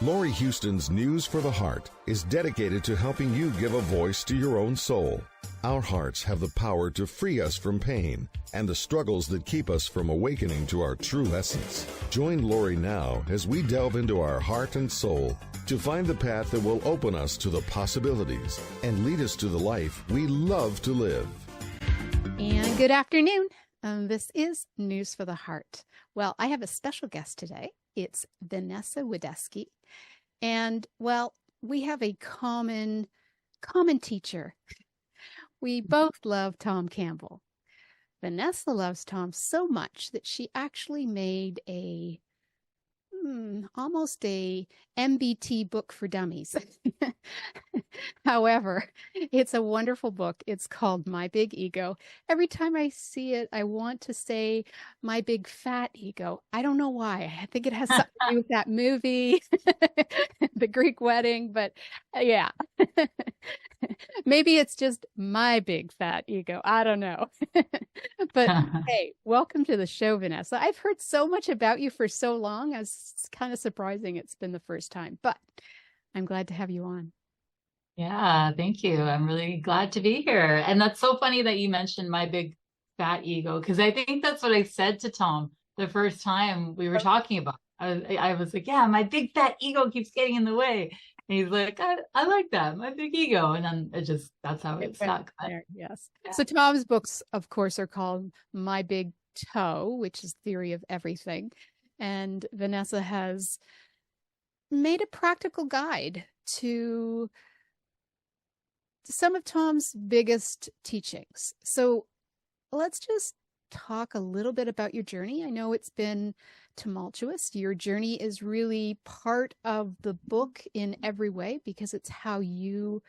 Laurie Huston's News for the Heart is dedicated to helping you give a voice to your own soul. Our hearts have the power to free us from pain and the struggles that keep us from awakening to our true essence. Join Laurie now as we delve into our heart and soul to find the path that will open us to the possibilities and lead us to the life we love to live. And good afternoon. This is News for the Heart. Well, I have a special guest today. It's Vanessa Wideski. And, well, we have a common teacher. We both love Tom Campbell. Vanessa loves Tom so much that she actually made almost a MBT book for dummies. However, it's a wonderful book. It's called My Big Ego. Every time I see it, I want to say My Big Fat Ego. I don't know why. I think it has something to do with that movie, The Greek Wedding, but yeah. Maybe it's just my big fat ego. I don't know. But hey, welcome to the show, Vanessa. I've heard so much about you for so long. It's kind of surprising it's been the first time, but I'm glad to have you on. Yeah, thank you. I'm really glad to be here. And that's so funny that you mentioned my big fat ego, because I think that's what I said to Tom the first time we were talking about. I was like, yeah, my big fat ego keeps getting in the way. And he's like, I like that, my big ego. And then that's how it stuck. Yes. Yeah. So Tom's books, of course, are called My Big Toe, which is Theory of Everything. And Vanessa has made a practical guide to some of Tom's biggest teachings. So let's just talk a little bit about your journey. I know it's been tumultuous. Your journey is really part of the book in every way, because it's how you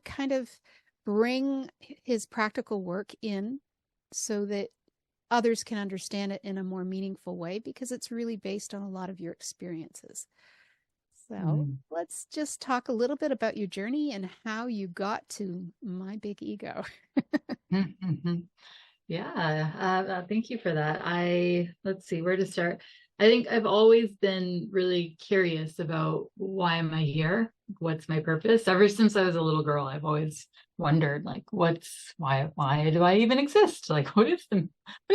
kind of bring his practical work in so that others can understand it in a more meaningful way, because it's really based on a lot of your experiences. So let's just talk a little bit about your journey and how you got to My Big Ego. Yeah, thank you for that. Let's see where to start. I think I've always been really curious about why am I here? What's my purpose? Ever since I was a little girl, I've always wondered, like, why do I even exist? Like, what is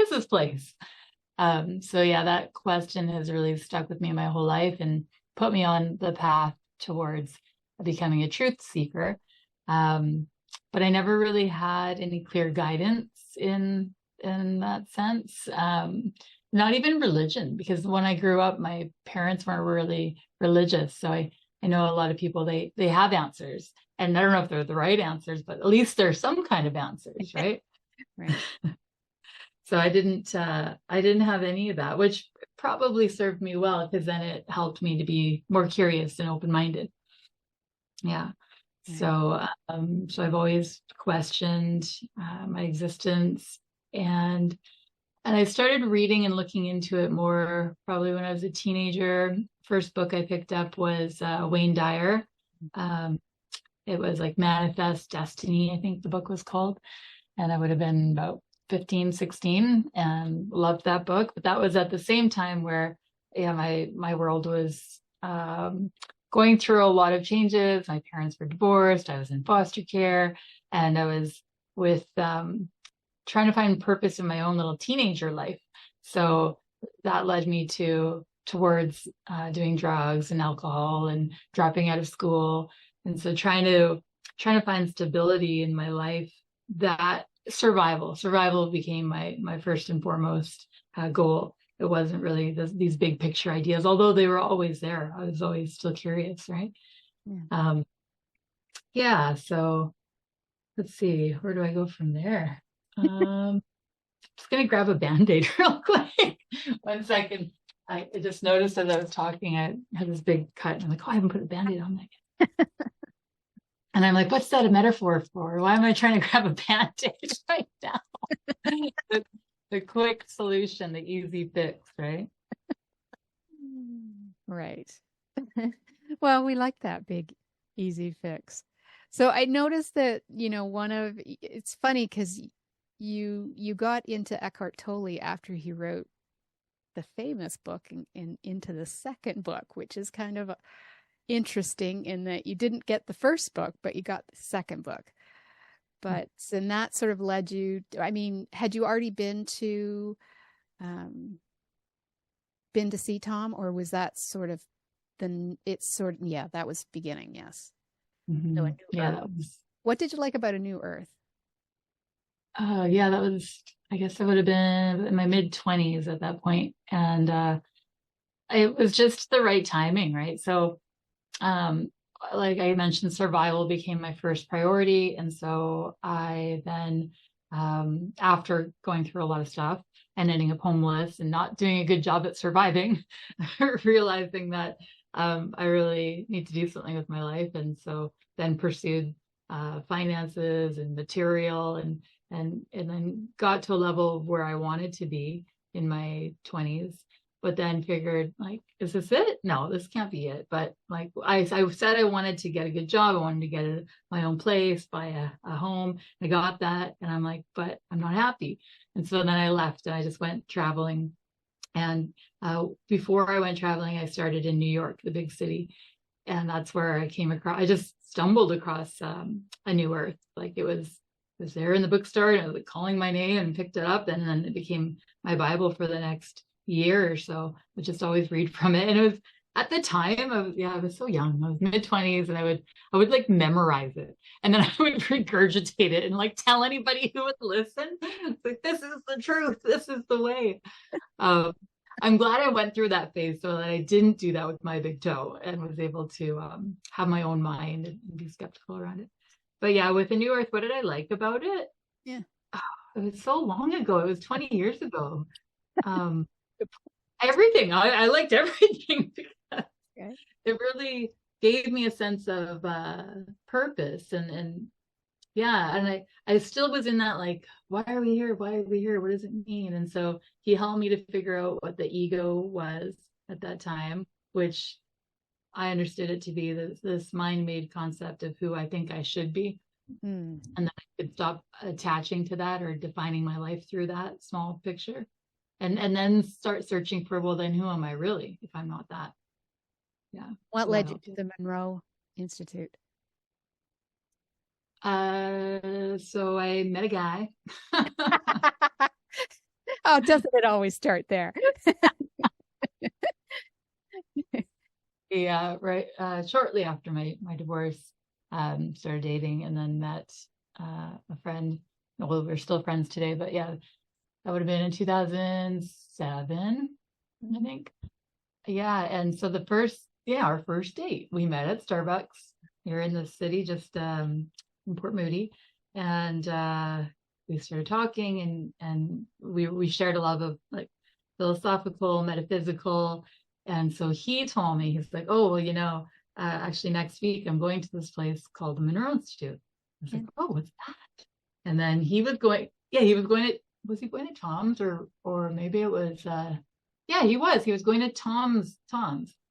this place? So yeah, that question has really stuck with me my whole life and put me on the path towards becoming a truth seeker. But I never really had any clear guidance in that sense. Not even religion, because when I grew up, my parents weren't really religious. So I know a lot of people, they have answers, and I don't know if they're the right answers, but at least there's some kind of answers, right? Right. So I didn't have any of that, which probably served me well, because then it helped me to be more curious and open-minded. Yeah. So I've always questioned my existence, and I started reading and looking into it more probably when I was a teenager. First book I picked up was Wayne Dyer. It was like Manifest Destiny, I think the book was called. And I would have been about 15, 16 and loved that book. But that was at the same time where, yeah, my world was going through a lot of changes. My parents were divorced. I was in foster care, and I was with trying to find purpose in my own little teenager life. So that led me towards doing drugs and alcohol and dropping out of school. And so trying to find stability in my life, that survival became my first and foremost goal. It wasn't really these big picture ideas, although they were always there. I was always still curious, right? Yeah. So let's see, where do I go from there? Just gonna grab a Band-Aid real quick. 1 second. I just noticed as I was talking, I had this big cut, and I'm like, oh, I haven't put a Band-Aid on that. And I'm like, what's that a metaphor for? Why am I trying to grab a Band-Aid right now? The quick solution, the easy fix, right? Right. Well, we like that big, easy fix. So I noticed that, it's funny because you got into Eckhart Tolle after he wrote the famous book into the second book, which is kind of interesting in that you didn't get the first book, but you got the second book. But and that sort of led you, I mean, had you already been to see Tom, or was that sort of that was beginning? Yes. Mm-hmm. So A New yeah. Earth. What did you like about A New Earth? Yeah, that was, I guess I would have been in my mid-20s at that point. And it was just the right timing, right? So, like I mentioned, survival became my first priority. And so I then, after going through a lot of stuff and ending up homeless and not doing a good job at surviving, realizing that I really need to do something with my life. And so then pursued finances and material and then got to a level where I wanted to be in my 20s, but then figured, like, is this it? No, this can't be it. But like I said, I wanted to get a good job. I wanted to get my own place, buy a home. I got that. And I'm like, but I'm not happy. And so then I left and I just went traveling. And before I went traveling, I started in New York, the big city. And that's where I just stumbled across A New Earth. Like it was there in the bookstore, and I was like calling my name and picked it up, and then it became my Bible for the next year or so. I would just always read from it. And it was at the time I was so young. I was mid-20s, and I would like memorize it, and then I would regurgitate it and like tell anybody who would listen. It's like, this is the truth, this is the way. I'm glad I went through that phase so that I didn't do that with my big toe and was able to have my own mind and be skeptical around it. But yeah, with A New Earth, what did I like about it? Yeah. It was so long ago. It was 20 years ago. Everything. I liked everything because it really gave me a sense of purpose and yeah, and I still was in that, like, why are we here? Why are we here? What does it mean? And so he helped me to figure out what the ego was at that time, which I understood it to be this mind-made concept of who I think I should be. And then I could stop attaching to that or defining my life through that small picture. And then start searching for, well, then who am I really if I'm not that? Yeah. What led you to the Monroe Institute? So I met a guy. Oh, doesn't it always start there? Yeah, right. Shortly after my divorce, started dating and then met a friend. Well, we're still friends today, but yeah, that would have been in 2007, I think. Yeah, and so our first date, we met at Starbucks here in the city, just in Port Moody, and we started talking, and we shared a love of like philosophical, metaphysical, and so he told me, he's like, oh, well, actually next week I'm going to this place called the Monroe Institute. I was like, oh, what's that? And then he was going to Tom's or maybe it was he was going to Tom's.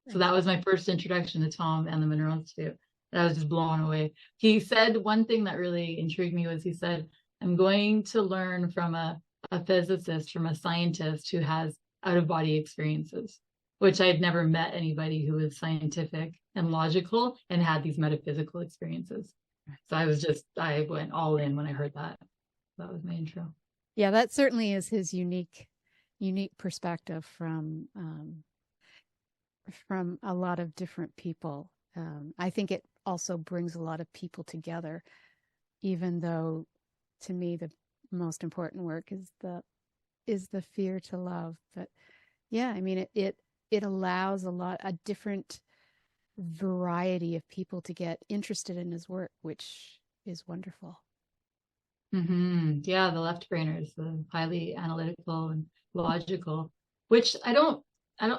So that was my first introduction to Tom and the Monroe Institute. And I was just blown away. He said one thing that really intrigued me was he said, I'm going to learn from a physicist, from a scientist who has out-of-body experiences, which I'd never met anybody who was scientific and logical and had these metaphysical experiences. So I went all in when I heard that. That was my intro. Yeah, that certainly is his unique perspective from a lot of different people. I think it also brings a lot of people together, even though to me the most important work is the fear to love. But yeah, I mean it allows a different variety of people to get interested in his work, which is wonderful. Mm-hmm. Yeah, the left brainers, the highly analytical and logical, which I don't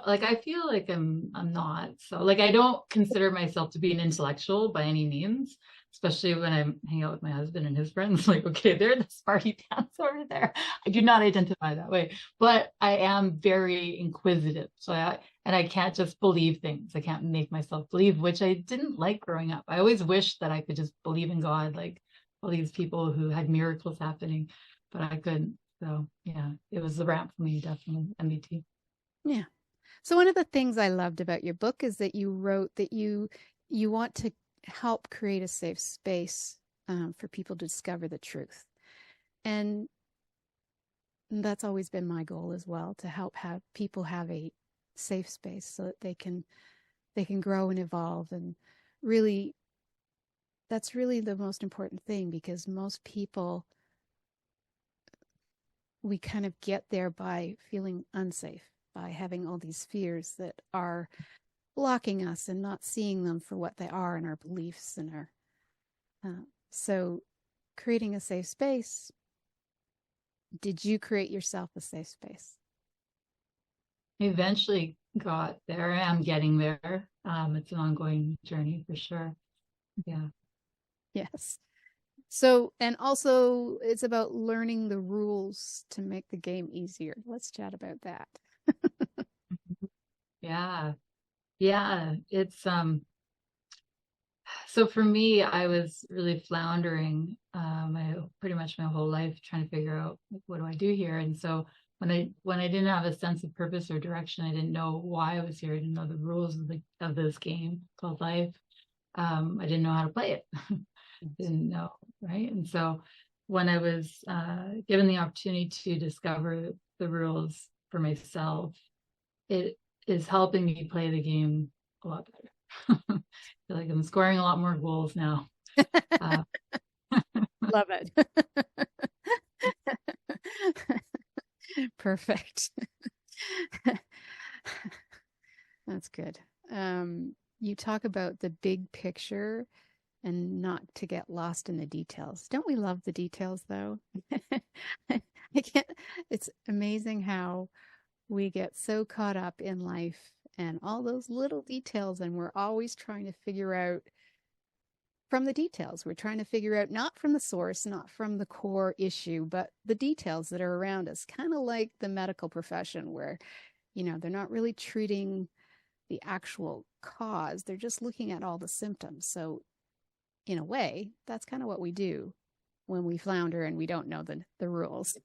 like. I feel like I'm not. So like, I don't consider myself to be an intellectual by any means, especially when I'm hanging out with my husband and his friends. Like, okay, they're the smarty pants over there. I do not identify that way, but I am very inquisitive. So I can't just believe things. I can't make myself believe, which I didn't like growing up. I always wished that I could just believe in God, like all these people who had miracles happening, but I couldn't. So yeah, it was the ramp for me, definitely, MBT. Yeah. So one of the things I loved about your book is that you wrote that you want to help create a safe space for people to discover the truth. And that's always been my goal as well, to help have people have a safe space so that they can grow and evolve. And really, that's really the most important thing, because most people, we kind of get there by feeling unsafe, by having all these fears that are blocking us and not seeing them for what they are, and our beliefs and our so creating a safe space. Did you create yourself a safe space? I eventually got there. I am getting there. It's an ongoing journey for sure. Yeah. Yes. So, and also it's about learning the rules to make the game easier. Let's chat about that. Yeah. Yeah. It's so for me, I was really floundering pretty much my whole life, trying to figure out, like, what do I do here? And so when I didn't have a sense of purpose or direction, I didn't know why I was here. I didn't know the rules of this game called life. I didn't know how to play it. Didn't know, right? And so when I was given the opportunity to discover the rules for myself, it is helping me play the game a lot better. I feel like I'm scoring a lot more goals now. Love it. Perfect. That's good. You talk about the big picture and not to get lost in the details. Don't we love the details, though? I can't, it's amazing how we get so caught up in life and all those little details, and we're always trying to figure out from the details. We're trying to figure out not from the source, not from the core issue, but the details that are around us, kind of like the medical profession, where, they're not really treating the actual cause. They're just looking at all the symptoms. So in a way, that's kind of what we do when we flounder and we don't know the rules,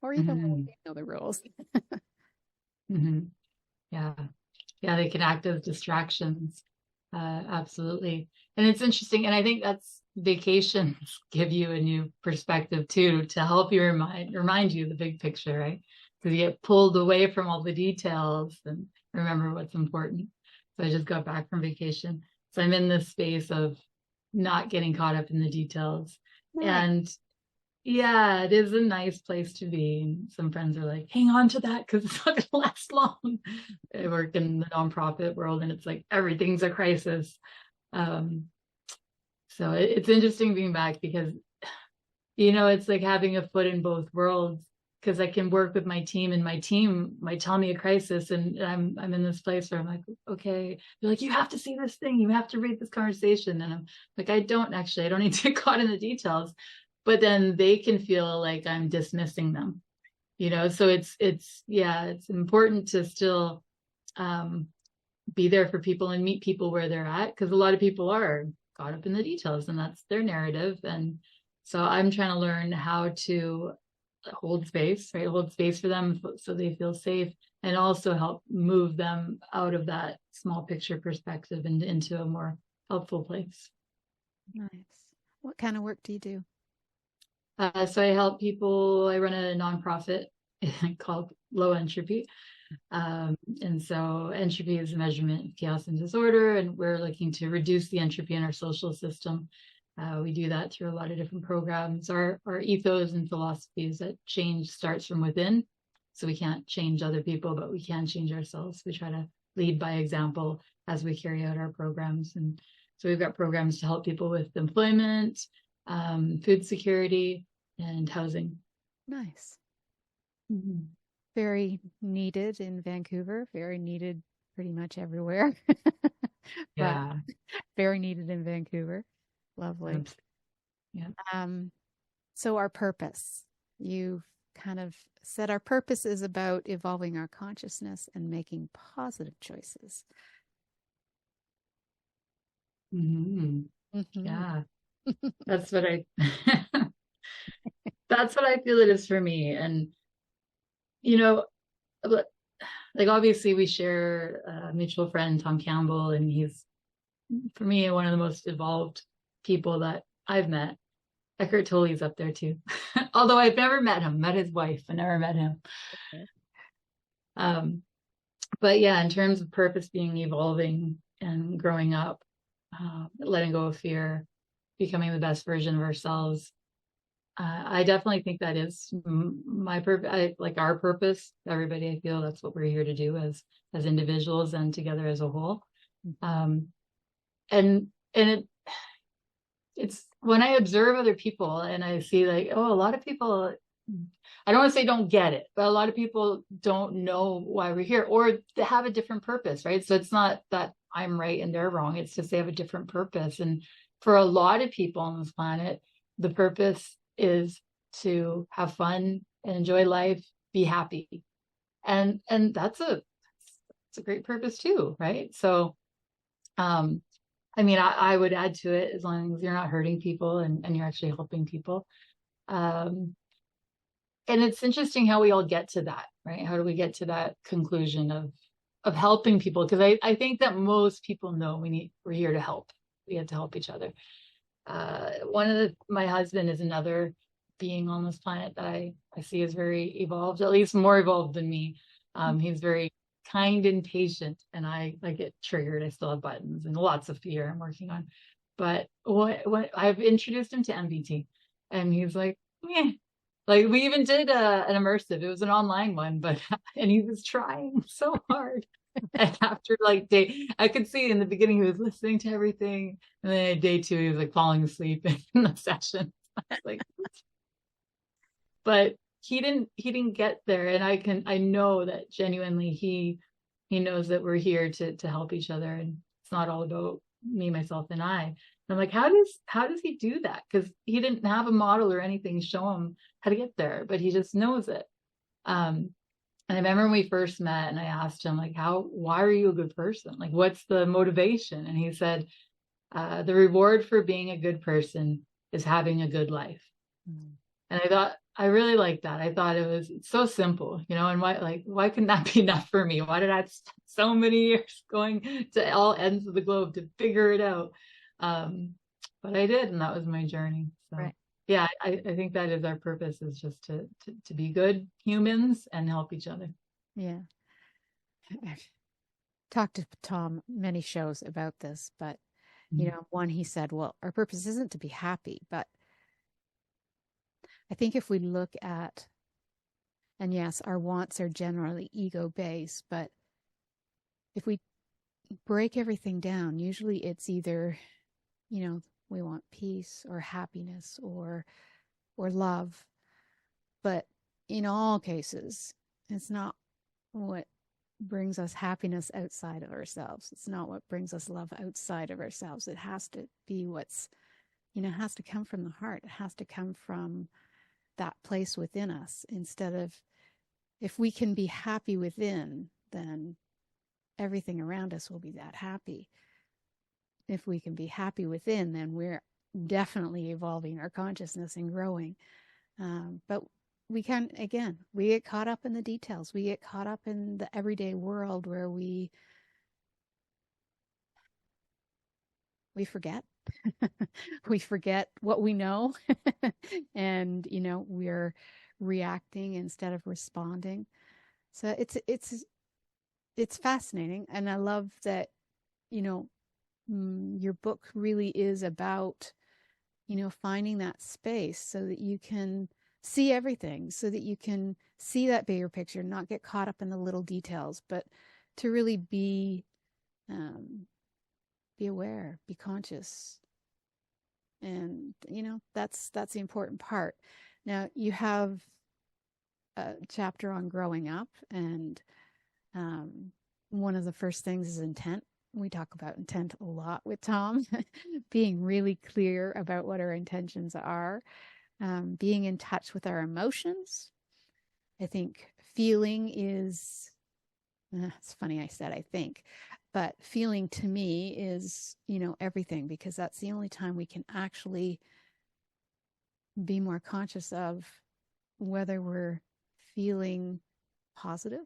or even when we know the rules. Mm-hmm. Yeah. Yeah, they can act as distractions. Absolutely. And it's interesting. And I think that's vacations give you a new perspective too, to help you remind you the big picture, right? Because you get pulled away from all the details and remember what's important. So I just got back from vacation. So I'm in this space of not getting caught up in the details. Nice. And yeah, it is a nice place to be. Some friends are like, hang on to that because it's not going to last long. I work in the nonprofit world and it's like everything's a crisis. So it's interesting being back because, it's like having a foot in both worlds, because I can work with my team and my team might tell me a crisis, and I'm in this place where I'm like, okay, they're like, you have to see this thing, you have to read this conversation. And I'm like, I don't need to get caught in the details. But then they can feel like I'm dismissing them, so it's important to still be there for people and meet people where they're at, because a lot of people are caught up in the details and that's their narrative. And so I'm trying to learn how to hold space for them so they feel safe, and also help move them out of that small picture perspective and into a more helpful place. Nice. What kind of work do you do? So I help people. I run a nonprofit called Low Entropy. And so entropy is a measurement of chaos and disorder, and we're looking to reduce the entropy in our social system. We do that through a lot of different programs. Our ethos and philosophy is that change starts from within. So we can't change other people, but we can change ourselves. We try to lead by example as we carry out our programs. And so we've got programs to help people with employment, food security, and housing. Nice. Mm-hmm. Very needed in Vancouver, very needed pretty much everywhere. Yeah. Very needed in Vancouver. Lovely. Yeah. So our purpose, you've kind of said our purpose is about evolving our consciousness and making positive choices. Mm-hmm. Mm-hmm. Yeah. That's what I feel it is for me. And like obviously we share a mutual friend, Tom Campbell, and he's, for me, one of the most evolved people that I've met. Eckhart Tolle's up there too. Although I've never met him, met his wife, I never met him. Okay. But yeah, in terms of purpose being evolving and growing up, letting go of fear, becoming the best version of ourselves. I definitely think that is my purpose, like our purpose. Everybody, I feel that's what we're here to do as individuals and together as a whole. And it's when I observe other people and I see like, oh, a lot of people, I don't want to say don't get it, but a lot of people don't know why we're here, or they have a different purpose, right? So it's not that I'm right and they're wrong. It's just they have a different purpose. And for a lot of people on this planet, the purpose is to have fun and enjoy life, be happy. And that's a great purpose too, right? So I mean, I would add to it as long as you're not hurting people and you're actually helping people. And it's interesting how we all get to that, right? How do we get to that conclusion of helping people? Because I think that most people know we're here to help. We have to help each other. My husband is another being on this planet that I see is very evolved, at least more evolved than me. He's very kind and patient, and I get triggered. I still have buttons and lots of fear I'm working on. But what I've introduced him to MBT, and he's like, yeah. Like we even did an immersive. It was an online one, and he was trying so hard. And after like I could see in the beginning he was listening to everything, and then day 2 he was like falling asleep in the session. Like, but he didn't get there, and I know that genuinely he knows that we're here to help each other, and it's not all about me, myself, and I. And I'm like, how does he do that? Because he didn't have a model or anything show him how to get there, but he just knows it. And I remember when we first met and I asked him, like, why are you a good person? Like, what's the motivation? And he said, the reward for being a good person is having a good life. Mm. And I thought, I really liked that. I thought it's so simple, and why couldn't that be enough for me? Why did I spend so many years going to all ends of the globe to figure it out? But I did, and that was my journey. So. Right. Yeah, I think that is our purpose, is just to be good humans and help each other. Yeah. I've talked to Tom many shows about this, but, one, he said, well, our purpose isn't to be happy, but I think if we look at, and yes, our wants are generally ego-based, but if we break everything down, usually it's either, we want peace or happiness or love. But in all cases, it's not what brings us happiness outside of ourselves. It's not what brings us love outside of ourselves. It has to be what's, has to come from the heart. It has to come from that place within us. Instead of, if we can be happy within, then everything around us will be that happy. If we can be happy within, then we're definitely evolving our consciousness and growing. But we get caught up in the details. We get caught up in the everyday world where we forget. We forget what we know. And, we're reacting instead of responding. So it's fascinating. And I love that, your book really is about, finding that space so that you can see everything, so that you can see that bigger picture, not get caught up in the little details, but to really be aware, be conscious. And, that's the important part. Now, you have a chapter on growing up, and one of the first things is intent. We talk about intent a lot with Tom, being really clear about what our intentions are, being in touch with our emotions. I think feeling is, it's funny I said I think, but feeling to me is, everything, because that's the only time we can actually be more conscious of whether we're feeling positive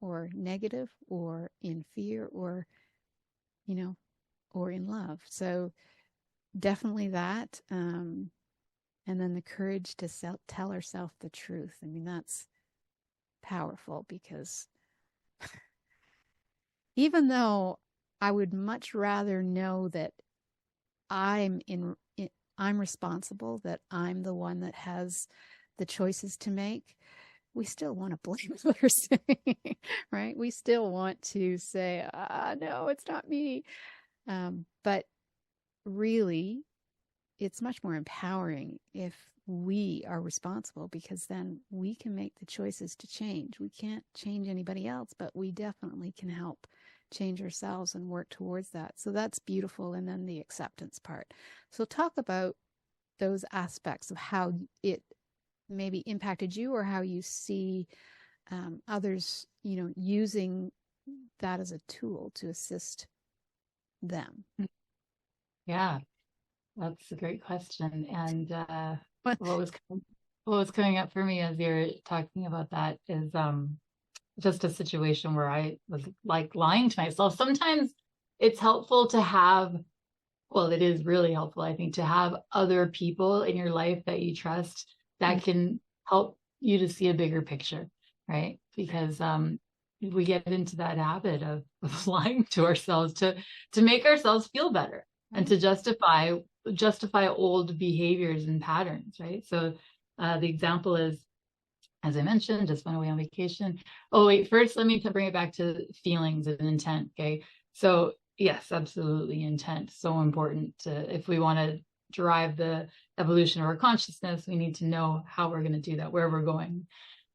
or negative or in fear or, or in love. So definitely that. And then the courage to tell ourselves the truth. I mean, that's powerful, because even though I would much rather know that I'm responsible, that I'm the one that has the choices to make, we still want to blame others, right? We still want to say, no, it's not me. But really, it's much more empowering if we are responsible, because then we can make the choices to change. We can't change anybody else, but we definitely can help change ourselves and work towards that. So that's beautiful. And then the acceptance part. So talk about those aspects of how it maybe impacted you, or how you see others, using that as a tool to assist them. Yeah, that's a great question. And what was coming up for me as you're talking about that is just a situation where I was like lying to myself. Sometimes it's helpful to have, well, it is really helpful, I think, to have other people in your life that you trust that can help you to see a bigger picture, right? Because we get into that habit of lying to ourselves to make ourselves feel better, and to justify old behaviors and patterns, right? So the example is, as I mentioned, just went away on vacation. Oh, wait, first, let me bring it back to feelings and intent. Okay. So yes, absolutely. Intent. So important if we want to drive the evolution of our consciousness, we need to know how we're going to do that, where we're going.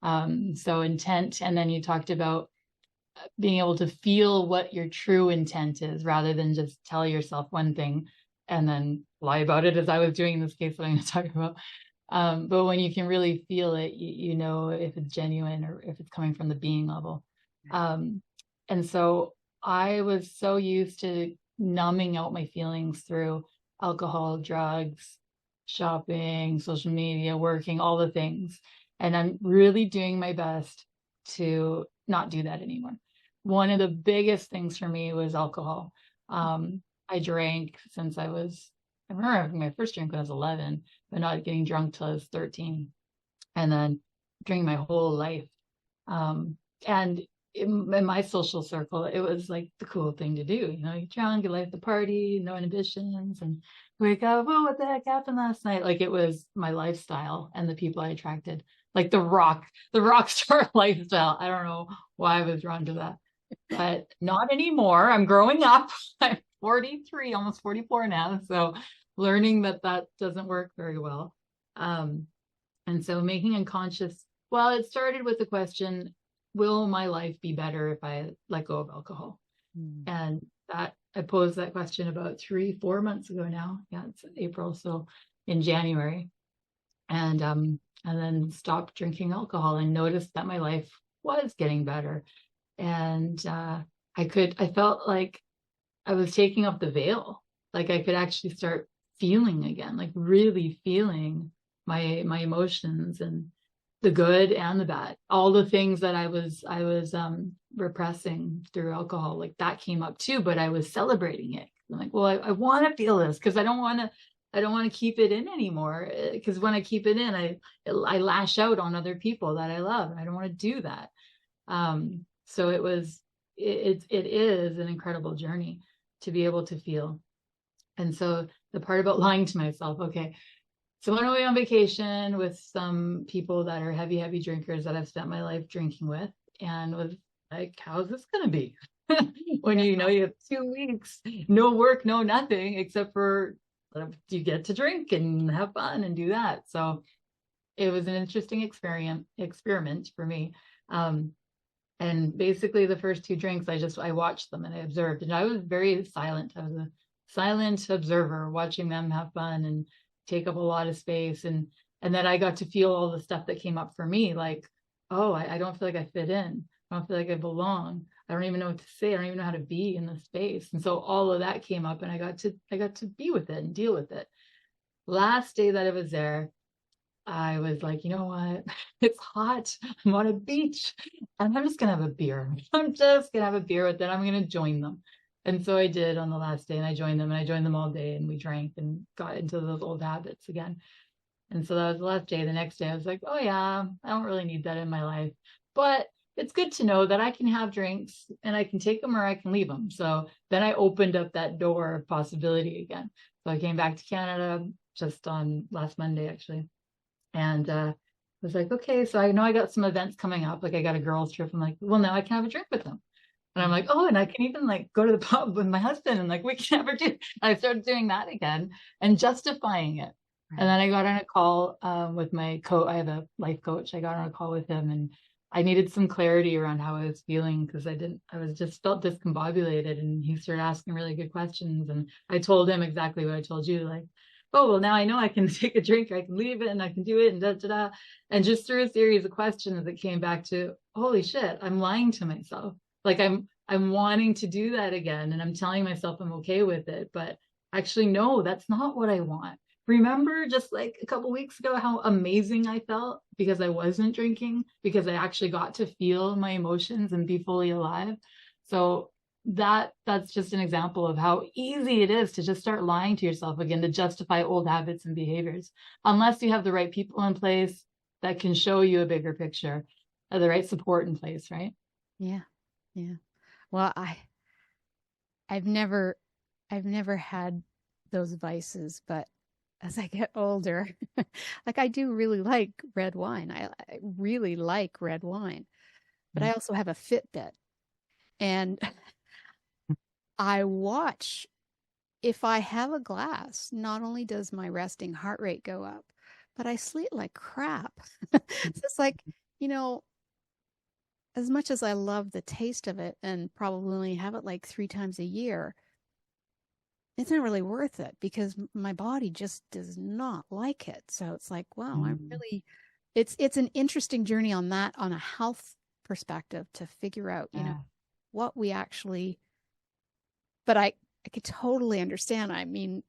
So intent. And then you talked about being able to feel what your true intent is, rather than just tell yourself one thing and then lie about it, as I was doing in this case that I'm going to talk about. But when you can really feel it, you know if it's genuine or if it's coming from the being level. And so I was so used to numbing out my feelings through alcohol, drugs, shopping, social media, working, all the things. And I'm really doing my best to not do that anymore. One of the biggest things for me was alcohol. I drank since I remember having my first drink when I was 11, but not getting drunk till I was 13. And then drinking my whole life. And in my social circle, it was like the cool thing to do. You drunk, you like the party, no inhibitions, and wake up, oh, what the heck happened last night? Like, it was my lifestyle and the people I attracted, like the rock star lifestyle. I don't know why I was drawn to that, but not anymore. I'm growing up. I'm 43, almost 44 now. So learning that doesn't work very well. And so making unconscious, well, it started with the question, will my life be better if I let go of alcohol? And that I posed that question about 3-4 months ago now. Yeah, it's April. So in January, and then stopped drinking alcohol and noticed that my life was getting better. And I felt like I was taking off the veil. Like I could actually start feeling again, like really feeling my emotions, and the good and the bad, all the things that I was repressing through alcohol, like that came up too, but I was celebrating it. I'm like, well, I want to feel this, because I don't want to keep it in anymore, because when I keep it in, I lash out on other people that I love, and I don't want to do that. So it is an incredible journey to be able to feel. And so the part about lying to myself, okay, so I went away on vacation with some people that are heavy drinkers that I've spent my life drinking with, and was like, how's this going to be? When you have 2 weeks, no work, no nothing, except for you get to drink and have fun and do that. So it was an interesting experiment for me. And basically the first 2 drinks, I watched them and I observed, and I was very silent. I was a silent observer, watching them have fun and take up a lot of space. And then I got to feel all the stuff that came up for me, like, oh, I don't feel like I fit in. I don't feel like I belong. I don't even know what to say. I don't even know how to be in the space. And so all of that came up, and I got to be with it and deal with it. Last day that I was there, I was like, you know what? It's hot. I'm on a beach and I'm just going to have a beer. I'm just going to have a beer with them. I'm going to join them. And so I did on the last day, and I joined them, and I joined them all day, and we drank and got into those old habits again. And so that was the last day. The next day I was like, oh yeah, I don't really need that in my life. But it's good to know that I can have drinks and I can take them or I can leave them. So then I opened up that door of possibility again. So I came back to Canada just on last Monday, actually. And was like, okay, so I know I got some events coming up. Like I got a girls trip. I'm like, well, now I can have a drink with them. And I'm like, oh, and I can even like go to the pub with my husband, and like we can never do. I started doing that again and justifying it. And then I got on a call with my coach. I have a life coach. I got on a call with him, and I needed some clarity around how I was feeling, because I was just felt discombobulated. And he started asking really good questions. And I told him exactly what I told you, like, oh, well, now I know I can take a drink, I can leave it, and I can do it, and da da da. And just through a series of questions that came back to, holy shit, I'm lying to myself. Like I'm wanting to do that again, and I'm telling myself I'm okay with it, but actually, no, that's not what I want. Remember just like a couple weeks ago how amazing I felt because I wasn't drinking, because I actually got to feel my emotions and be fully alive. So that's just an example of how easy it is to just start lying to yourself again, to justify old habits and behaviors, unless you have the right people in place that can show you a bigger picture, or the right support in place, right? Yeah. Yeah. Well, I've never had those vices, but as I get older, like I do really like red wine. I really like red wine, but I also have a Fitbit, and I watch, if I have a glass, not only does my resting heart rate go up, but I sleep like crap. So it's like, you know, as much as I love the taste of it and probably only have it like 3 times a year, it's not really worth it because my body just does not like it. So it's like, wow, I'm really, it's an interesting journey on that, on a health perspective, to figure out, you know, what we actually, but I could totally understand. I mean,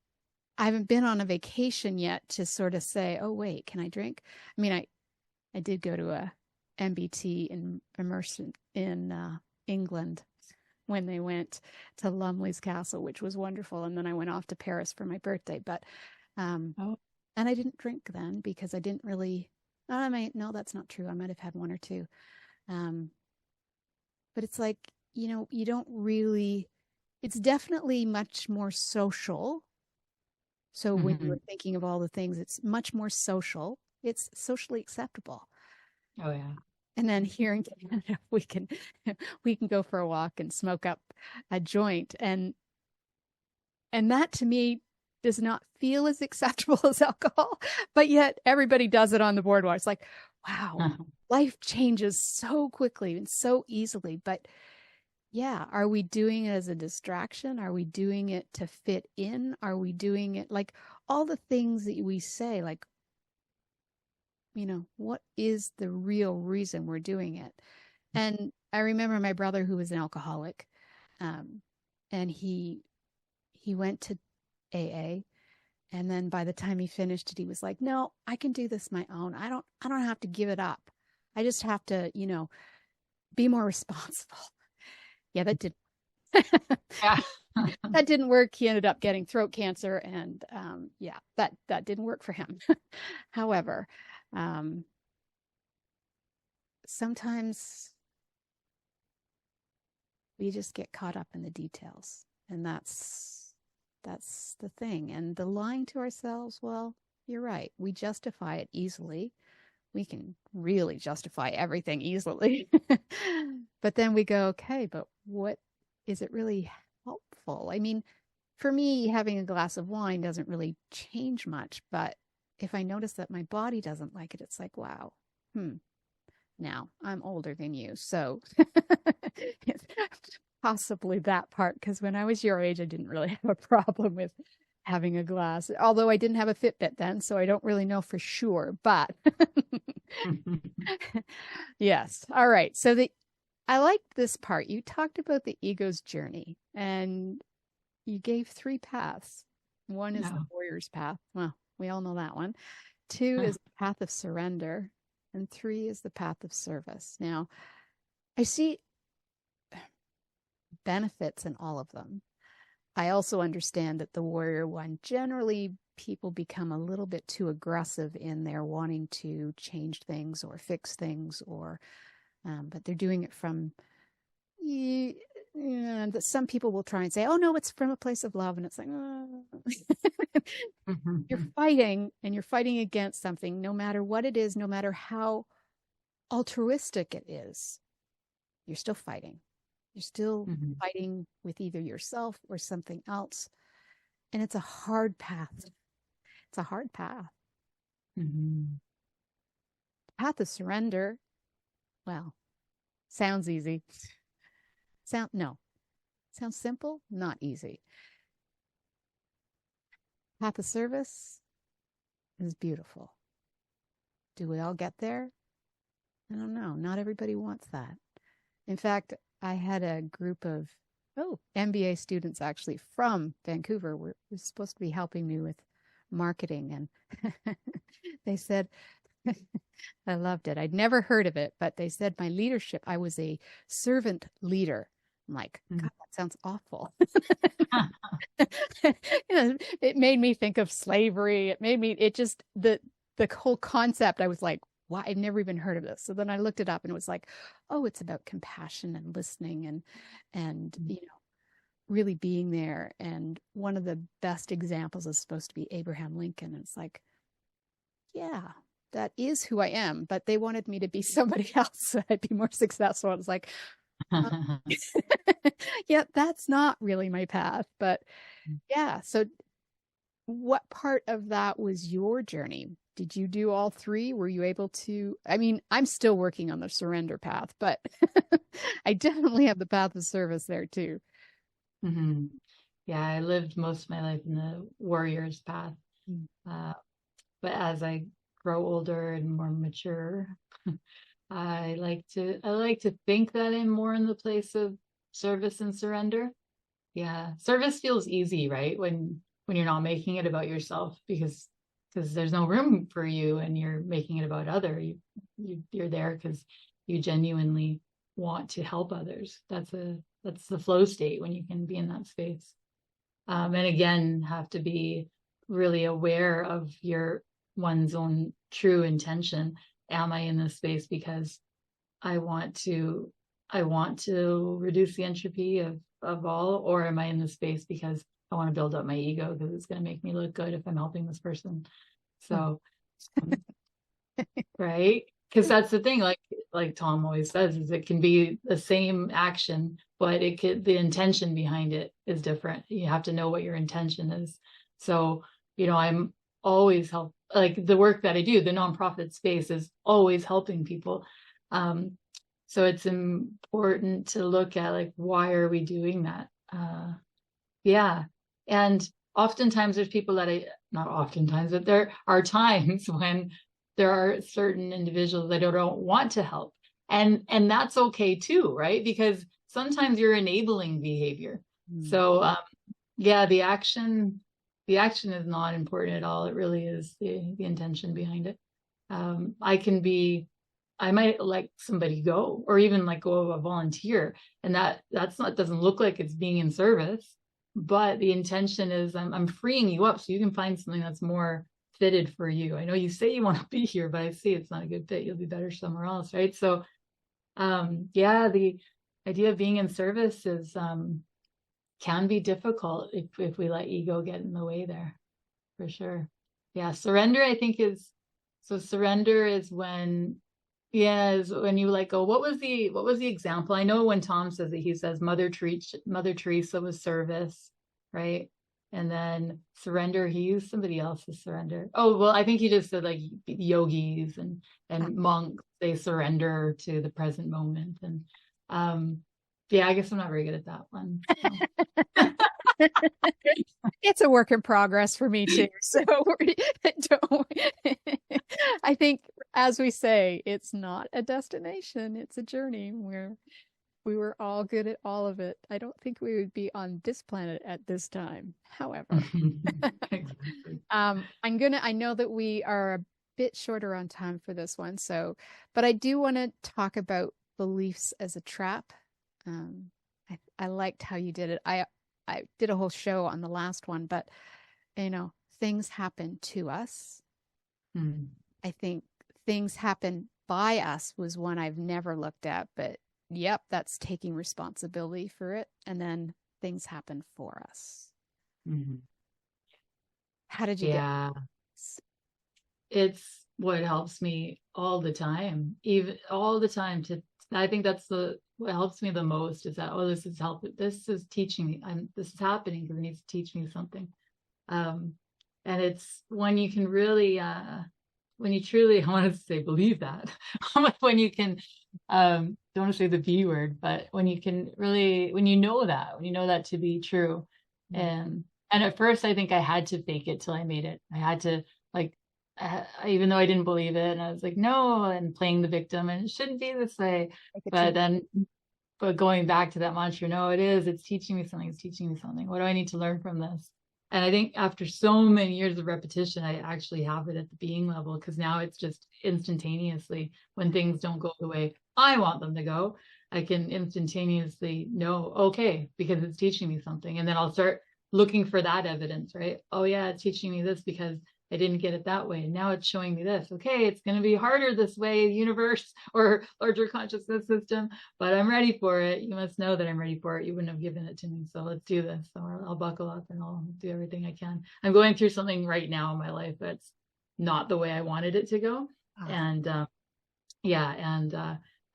I haven't been on a vacation yet to sort of say, oh, wait, can I drink? I mean, I did go to a MBT in immersion in England when they went to Lumley's Castle, which was wonderful. And then I went off to Paris for my birthday. But, and I didn't drink then because I didn't really, no, that's not true. I might have had one or two. But it's like, you know, you don't really, it's definitely much more social. So when you were thinking of all the things, it's much more social. It's socially acceptable. Oh yeah. And then here in Canada, we can go for a walk and smoke up a joint, and that to me does not feel as acceptable as alcohol, but yet everybody does it on the boardwalk. It's like, wow, life changes so quickly and so easily. But yeah, are we doing it as a distraction? Are we doing it to fit in? Are we doing it like all the things that we say, like, you know, what is the real reason we're doing it? And I remember my brother, who was an alcoholic, and he went to AA, and then by the time he finished it, he was like, no, I can do this my own. I don't have to give it up. I just have to, you know, be more responsible. Yeah, that did. That didn't work. He ended up getting throat cancer, and yeah, that didn't work for him. However, sometimes we just get caught up in the details, and that's the thing. And the lying to ourselves, well, you're right. We justify it easily. We can really justify everything easily. But then we go, okay, but what is it really helpful? I mean, for me, having a glass of wine doesn't really change much, but if I notice that my body doesn't like it, it's like, wow, now I'm older than you. So it's possibly that part, because when I was your age, I didn't really have a problem with having a glass, although I didn't have a Fitbit then, so I don't really know for sure, but yes. All right. So I liked this part. You talked about the ego's journey, and you gave 3 paths. One is the warrior's path. Well, we all know that one. 2 is the path of surrender, and 3 is the path of service. Now, I see benefits in all of them. I also understand that the warrior one, generally people become a little bit too aggressive in their wanting to change things or fix things, or but they're doing it from that some people will try and say, oh no, it's from a place of love, and it's like you're fighting, and you're fighting against something, no matter what it is, no matter how altruistic it is, you're still fighting. You're still fighting with either yourself or something else. And it's a hard path. It's a hard path. Path of surrender, well, sounds easy. Sounds simple, not easy. Path of service is beautiful. Do we all get there? I don't know. Not everybody wants that. In fact, I had a group of MBA students actually from Vancouver were supposed to be helping me with marketing, and they said, I loved it. I'd never heard of it, but they said my leadership, I was a servant leader. I'm like, God, that sounds awful. It made me think of slavery. The whole concept, I was like, why? I'd never even heard of this. So then I looked it up, and it was like, oh, it's about compassion and listening and really being there. And one of the best examples is supposed to be Abraham Lincoln. And it's like, yeah, that is who I am. But they wanted me to be somebody else so I'd be more successful. I was like, yeah, that's not really my path. But yeah, so what part of that was your journey? Did you do all 3? Were you able to? I mean, I'm still working on the surrender path, but I definitely have the path of service there too. Yeah, I lived most of my life in the warrior's path. But as I grow older and more mature, I like to think that I'm more in the place of service and surrender. Yeah, service feels easy, right? When you're not making it about yourself, because there's no room for you, and you're making it about you're there because you genuinely want to help others. That's the flow state, when you can be in that space. And again, have to be really aware of one's own true intention. Am I in this space because I want to reduce the entropy of all, or am I in this space because I want to build up my ego because it's going to make me look good if I'm helping this person? So, right? Because that's the thing, like Tom always says, is it can be the same action, but the intention behind it is different. You have to know what your intention is. So, I'm always like the work that I do, the nonprofit space is always helping people. So it's important to look at, like, why are we doing that? And oftentimes there's people not oftentimes, but there are times when there are certain individuals that don't want to help. And that's okay too, right? Because sometimes you're enabling behavior. So the action is not important at all. It really is the intention behind it. I might let somebody go, or even like go a volunteer, and doesn't look like it's being in service, but the intention is I'm freeing you up so you can find something that's more fitted for you. I know you say you want to be here, but I see it's not a good fit. You'll be better somewhere else, right? So, the idea of being in service can be difficult if we let ego get in the way there, for sure. Yeah, surrender, I think surrender is when you let go. What was the example? I know when Tom says it, he says Mother Teresa was service, right? And then surrender, he used somebody else's surrender. Oh, well, I think he just said like yogis and monks, they surrender to the present moment. And I guess I'm not very good at that one. It's a work in progress for me too. So I think, as we say, it's not a destination, it's a journey where we were all good at all of it. I don't think we would be on this planet at this time. However, I know that we are bit shorter on time for this one. So, but I do want to talk about beliefs as a trap. I liked how you did it. I did a whole show on the last one, but things happen to us. I think things happen by us was one I've never looked at, but yep, that's taking responsibility for it. And then things happen for us. How did you get this? It's what helps me all the time, even all the time. I think that's what helps me the most is that, oh, this is helping. This is teaching me. This is happening because it needs to teach me something. And it's when you can really, when you truly, I want to say, believe that, when you can, don't want to say the B word, but when you can really, when you know that to be true. And at first I think I had to fake it till I made it. I had to even though I didn't believe it, and I was like, no, and playing the victim, and it shouldn't be this way. But going back to that mantra, no, it's teaching me something. It's teaching me something. What do I need to learn from this? And I think after so many years of repetition, I actually have it at the being level, because now it's just instantaneously when things don't go the way I want them to go, I can instantaneously know, okay, because it's teaching me something. And then I'll start looking for that evidence, right? Oh yeah, it's teaching me this because I didn't get it that way. Now it's showing me this. Okay, it's going to be harder this way, universe or larger consciousness system, but I'm ready for it. You must know that I'm ready for it. You wouldn't have given it to me. So let's do this. So I'll buckle up and I'll do everything I can. I'm going through something right now in my life that's not the way I wanted it to go. And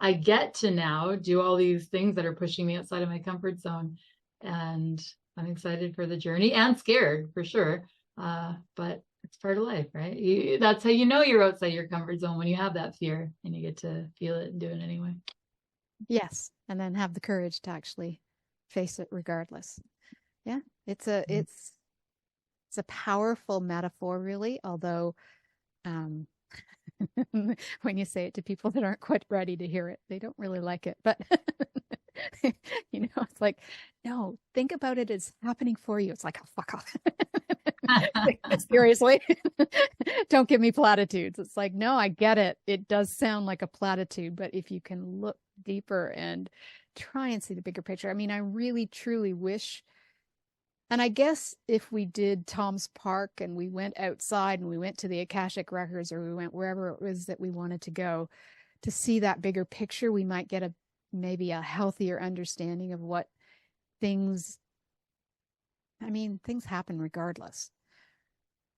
I get to now do all these things that are pushing me outside of my comfort zone. And I'm excited for the journey and scared for sure. But it's part of life, right? That's how you know you're outside your comfort zone, when you have that fear and you get to feel it and do it anyway. Yes. And then have the courage to actually face it regardless. Yeah. It's a powerful metaphor, really, although when you say it to people that aren't quite ready to hear it, they don't really like it. But it's like, no, think about it as happening for you. It's like, oh, fuck off. Seriously, don't give me platitudes. It's like, no, I get it. It does sound like a platitude, but if you can look deeper and try and see the bigger picture. I mean, I really, truly wish. And I guess if we did Tom's Park and we went outside and we went to the Akashic Records, or we went wherever it was that we wanted to go to see that bigger picture, we might get maybe a healthier understanding of what things happen regardless.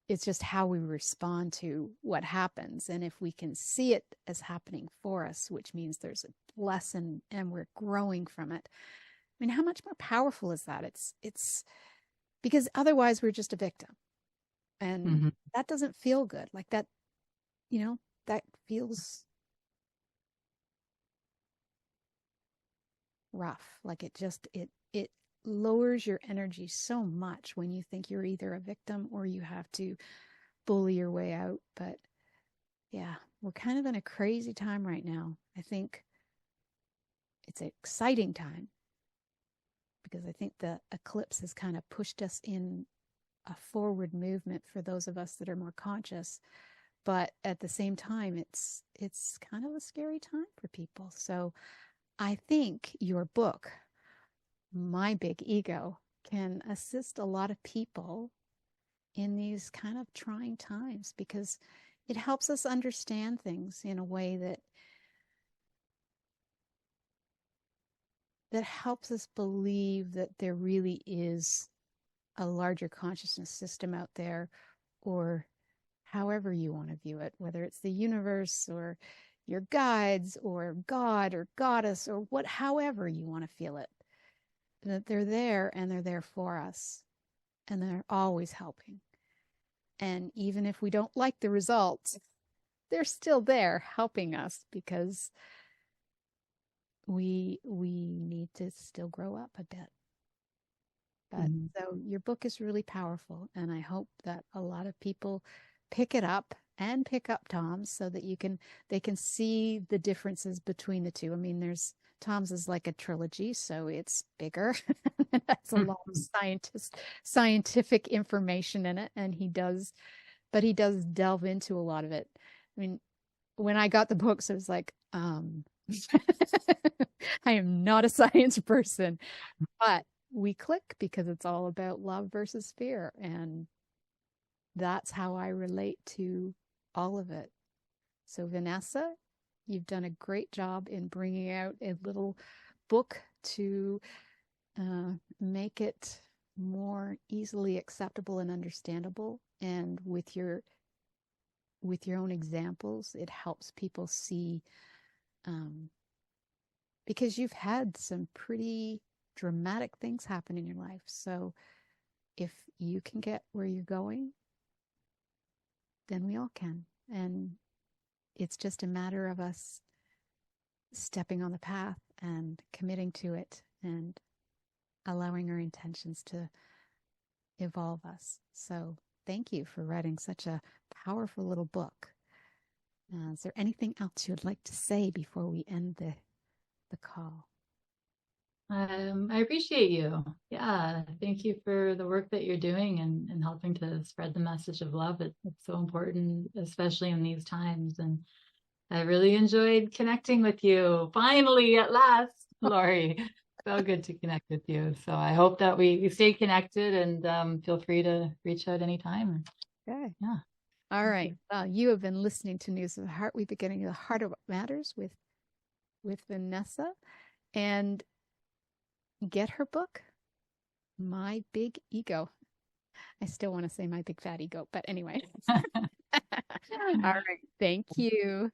It's just how we respond to what happens. And if we can see it as happening for us, which means there's a lesson and we're growing from it. I mean, how much more powerful is that? It's because otherwise we're just a victim. And that doesn't feel good. Like that, that feels rough. Like it lowers your energy so much when you think you're either a victim or you have to bully your way out. But yeah, we're kind of in a crazy time right now. I think it's an exciting time because I think the eclipse has kind of pushed us in a forward movement for those of us that are more conscious. But at the same time, it's kind of a scary time for people. So I think your book, My Big Ego, can assist a lot of people in these kind of trying times, because it helps us understand things in a way that helps us believe that there really is a larger consciousness system out there, or however you want to view it, whether it's the universe or your guides or God or goddess or however you want to feel it. That they're there and they're there for us, and they're always helping. And even if we don't like the results, they're still there helping us, because we need to still grow up a bit. But so your book is really powerful, and I hope that a lot of people pick it up and pick up Tom's, so that they can see the differences between the two. I mean, Tom's is like a trilogy, so it's bigger. It has a lot of scientific information in it, and he does but he does delve into a lot of it. I mean, when I got the books, I was like, I am not a science person, but we click because it's all about love versus fear. And that's how I relate to all of it. So Vanessa, you've done a great job in bringing out a little book to make it more easily acceptable and understandable. And with your own examples, it helps people see, because you've had some pretty dramatic things happen in your life. So if you can get where you're going, then we all can. And it's just a matter of us stepping on the path and committing to it and allowing our intentions to evolve us. So thank you for writing such a powerful little book. Is there anything else you'd like to say before we end the call? I appreciate you. Yeah. Thank you for the work that you're doing and helping to spread the message of love. It's so important, especially in these times. And I really enjoyed connecting with you. Finally, at last, Laurie. So good to connect with you. So I hope that we stay connected, and feel free to reach out anytime. Okay. Yeah. All right. Well, you have been listening to News of the Heart. We've been getting to the heart of what matters with Vanessa. And get her book, My Big Ego. I still want to say My Big Fat Ego, but anyway. All right. Thank you.